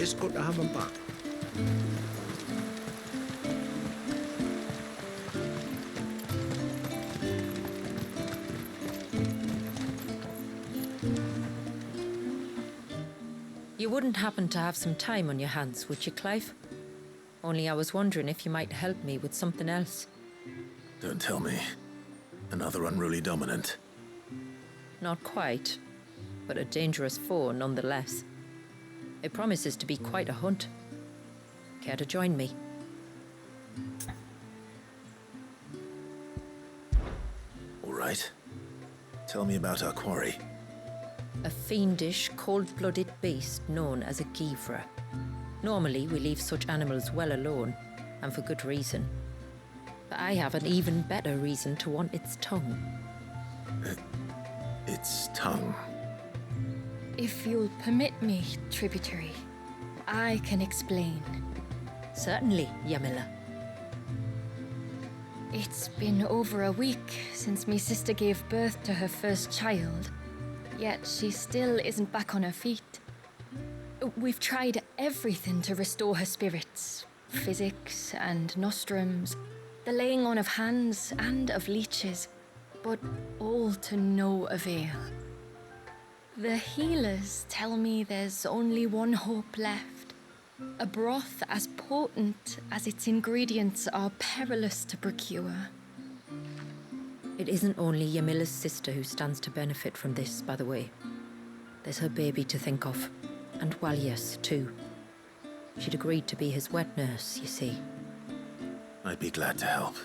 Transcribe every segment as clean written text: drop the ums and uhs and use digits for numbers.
It's good to have them back. You wouldn't happen to have some time on your hands, would you, Clive? Only I was wondering if you might help me with something else. Don't tell me. Another unruly dominant. Not quite, but a dangerous foe nonetheless. It promises to be quite a hunt. Care to join me? All right. Tell me about our quarry. A fiendish, cold-blooded beast known as a Guivre. Normally, we leave such animals well alone, and for good reason. But I have an even better reason to want its tongue. Its tongue. If you'll permit me, tributary, I can explain. Certainly, Yamila. It's been over a week since me sister gave birth to her first child, yet she still isn't back on her feet. We've tried everything to restore her spirits. Physics and nostrums, the laying on of hands and of leeches, but all to no avail. The healers tell me there's only one hope left. A broth as potent as its ingredients are perilous to procure. It isn't only Yamila's sister who stands to benefit from this, by the way. There's her baby to think of, and Walias, too. She'd agreed to be his wet nurse, you see. I'd be glad to help.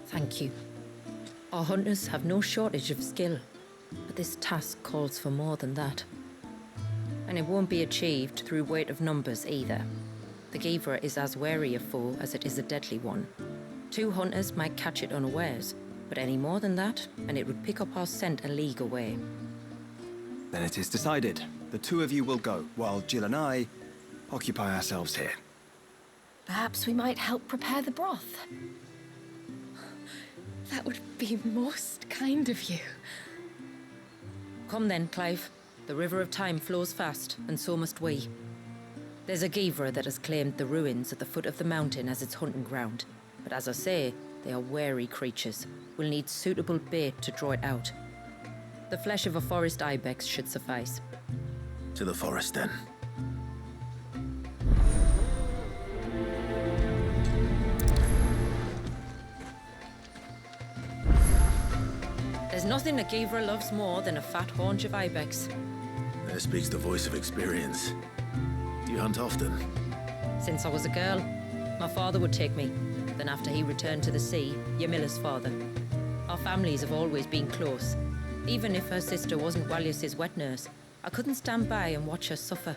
Thank you. Our hunters have no shortage of skill, but this task calls for more than that. And it won't be achieved through weight of numbers either. The Guivre is as wary a foe as it is a deadly one. 2 hunters might catch it unawares, but any more than that, and it would pick up our scent a league away. Then it is decided. The 2 of you will go, while Jill and I occupy ourselves here. Perhaps we might help prepare the broth. That would be most kind of you. Come then, Clive. The river of time flows fast, and so must we. There's a Guivre that has claimed the ruins at the foot of the mountain as its hunting ground. But as I say, they are wary creatures. We'll need suitable bait to draw it out. The flesh of a forest ibex should suffice. To the forest, then. There's nothing a Guivre loves more than a fat haunch of ibex. There speaks the voice of experience. Do you hunt often? Since I was a girl, my father would take me. Then after he returned to the sea, Yamila's father. Our families have always been close. Even if her sister wasn't Walias's wet nurse, I couldn't stand by and watch her suffer.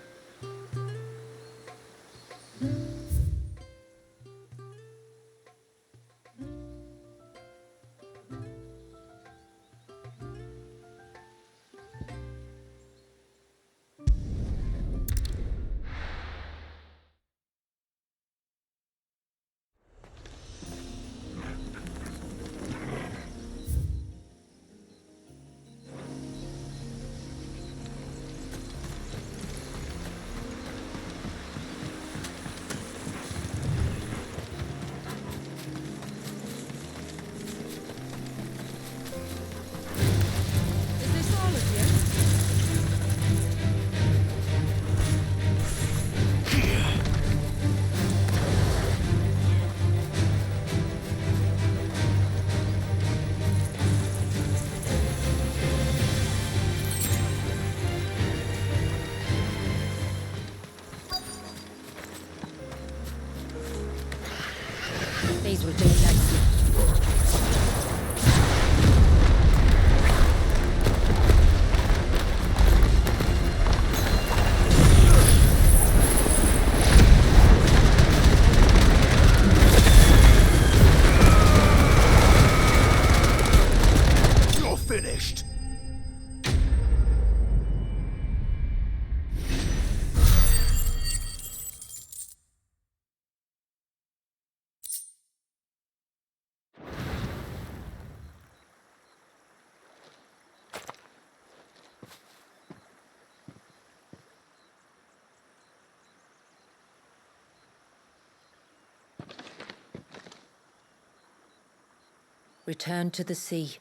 return to the sea,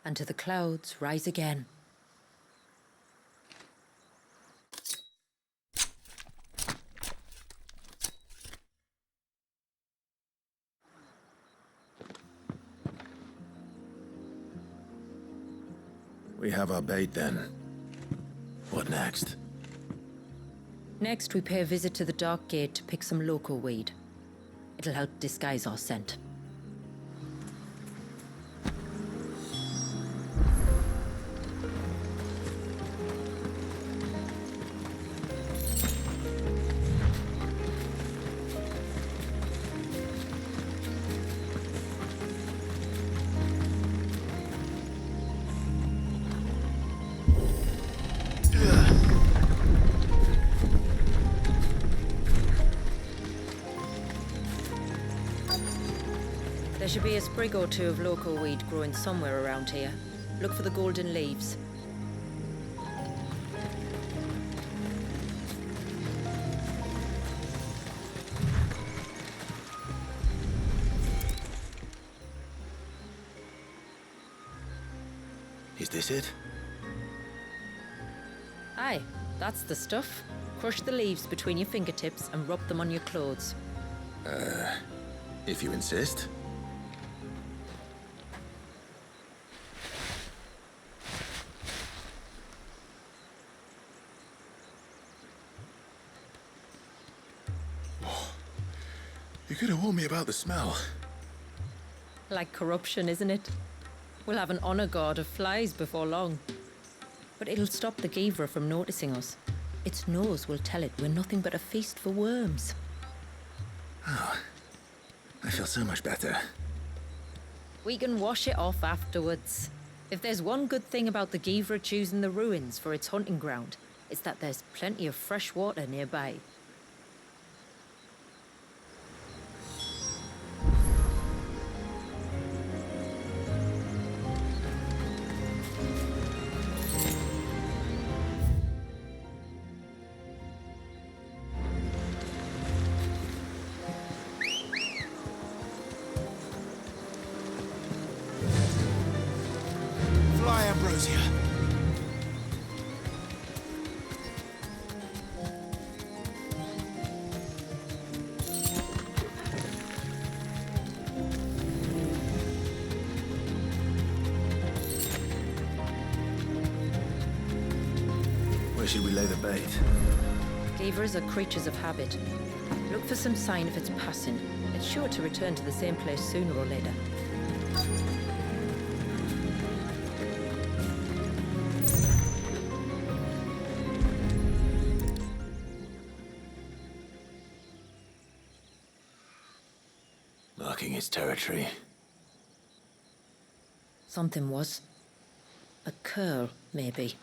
and to the clouds rise again. We have our bait then. What next? Next, we pay a visit to the Dark Gate to pick some local weed. It'll help disguise our scent. There should be a sprig or two of local weed growing somewhere around here. Look for the golden leaves. Is this it? Aye, that's the stuff. Crush the leaves between your fingertips and rub them on your clothes. If you insist. You could have warned me about the smell. Like corruption, isn't it? We'll have an honor guard of flies before long. But it'll stop the Guivre from noticing us. Its nose will tell it we're nothing but a feast for worms. Oh, I feel so much better. We can wash it off afterwards. If there's one good thing about the Guivre choosing the ruins for its hunting ground, it's that there's plenty of fresh water nearby. Fly, Ambrosia. Where should we lay the bait? Guivres are creatures of habit. Look for some sign of its passing. It's sure to return to the same place sooner or later. Marking its territory. Something was. A curl, maybe.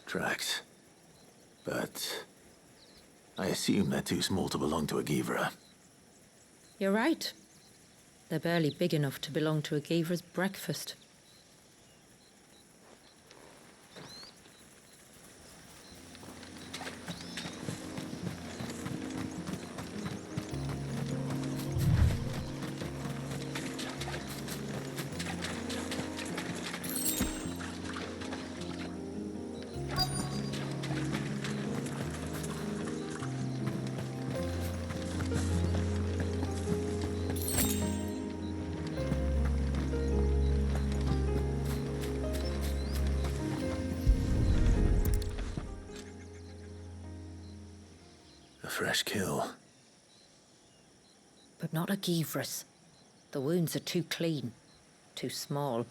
Tracks. But assume they're too small to belong to a Guivre. You're right. They're barely big enough to belong to a Guivre's breakfast. A fresh kill. But not a Guivre's. The wounds are too clean, too small.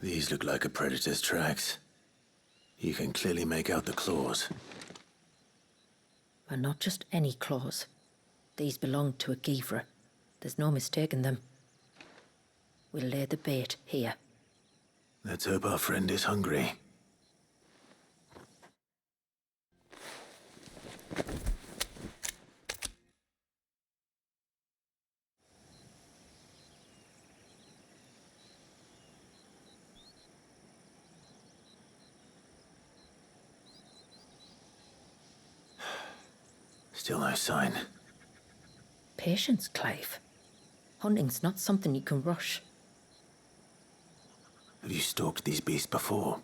These look like a predator's tracks. You can clearly make out the claws. And not just any claws. These belong to a Guivre. There's no mistaking them. We'll lay the bait here. Let's hope our friend is hungry. Still no sign. Patience, Clive. Hunting's not something you can rush. Have you stalked these beasts before?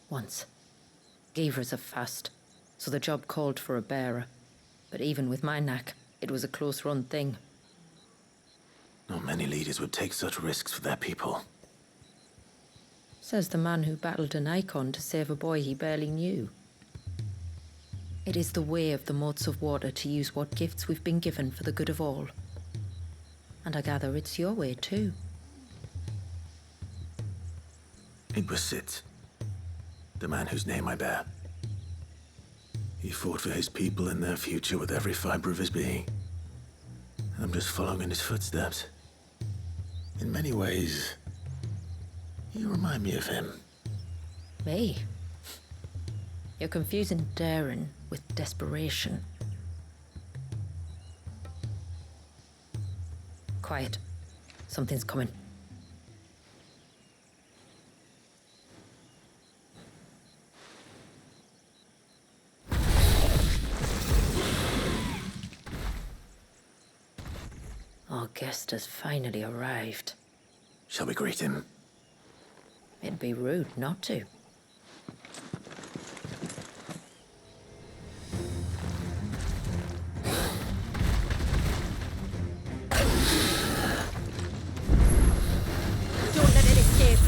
Once. Guivres are fast, so the job called for a bearer. But even with my knack, it was a close-run thing. Not many leaders would take such risks for their people. Says the man who battled an icon to save a boy he barely knew. It is the way of the motes of water to use what gifts we've been given for the good of all. And I gather it's your way too. It was Sid, the man whose name I bear. He fought for his people and their future with every fiber of his being. I'm just following in his footsteps. In many ways, you remind me of him. Me? You're confusing daring with desperation. Quiet. Something's coming. Our guest has finally arrived. Shall we greet him? It'd be rude not to. Don't let it escape.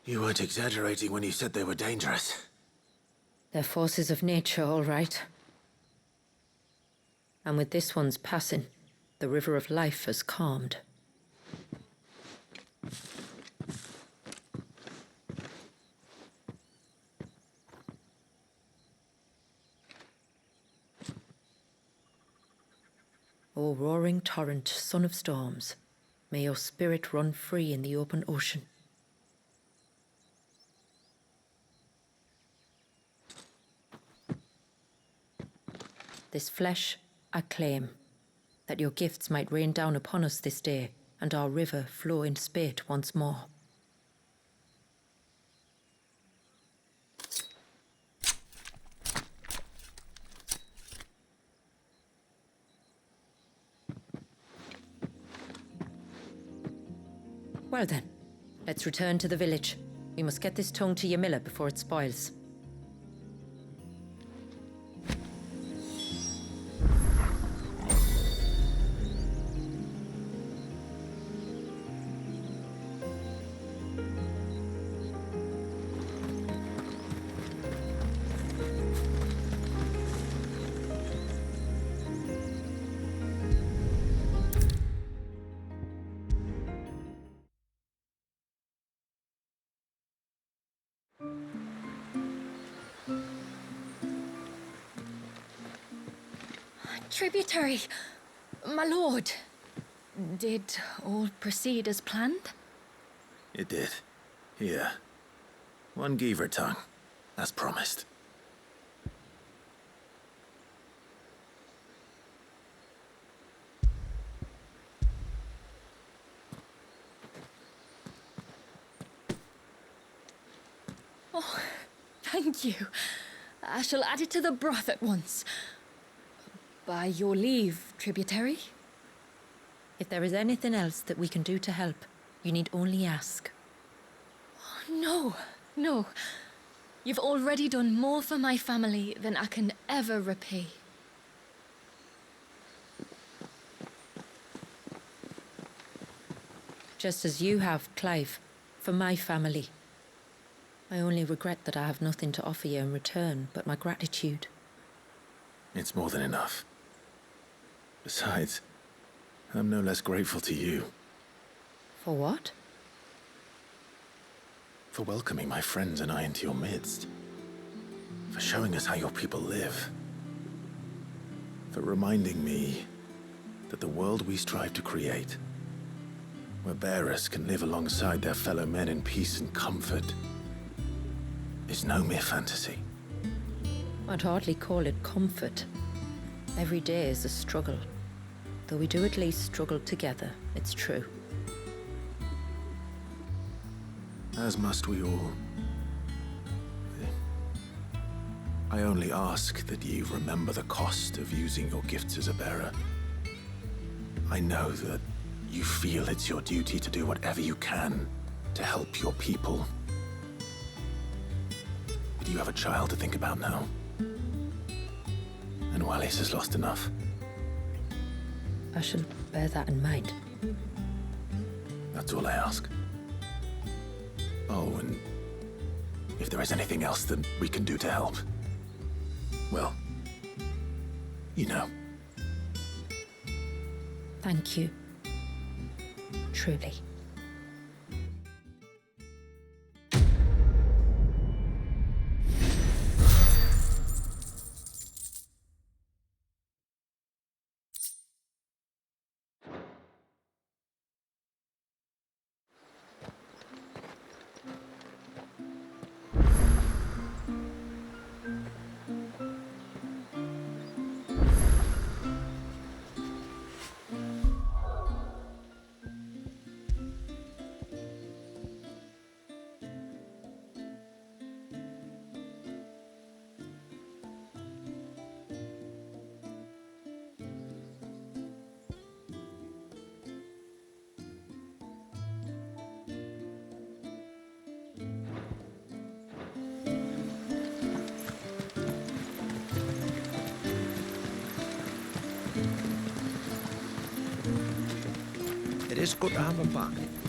You weren't exaggerating when you said they were dangerous. They're forces of nature, all right. And with this one's passing, the river of life has calmed. O roaring torrent, son of storms, may your spirit run free in the open ocean. This flesh I claim, that your gifts might rain down upon us this day, and our river flow in spate once more. Well then, let's return to the village. We must get this tongue to Yamila before it spoils. Tributary, my lord. Did all proceed as planned? It did. Here. One Guivre tongue, as promised. Oh, thank you. I shall add it to the broth at once. By your leave, tributary. If there is anything else that we can do to help, you need only ask. No, no. You've already done more for my family than I can ever repay. Just as you have, Clive, for my family. I only regret that I have nothing to offer you in return but my gratitude. It's more than enough. Besides, I'm no less grateful to you. For what? For welcoming my friends and I into your midst. For showing us how your people live. For reminding me that the world we strive to create, where bearers can live alongside their fellow men in peace and comfort, is no mere fantasy. I'd hardly call it comfort. Every day is a struggle. Though we do at least struggle together, it's true. As must we all. I only ask that you remember the cost of using your gifts as a bearer. I know that you feel it's your duty to do whatever you can to help your people. But you have a child to think about now. And Wallis has lost enough. I shall bear that in mind. That's all I ask. Oh, and if there is anything else that we can do to help, well, you know. Thank you. Truly. It is good to have him back.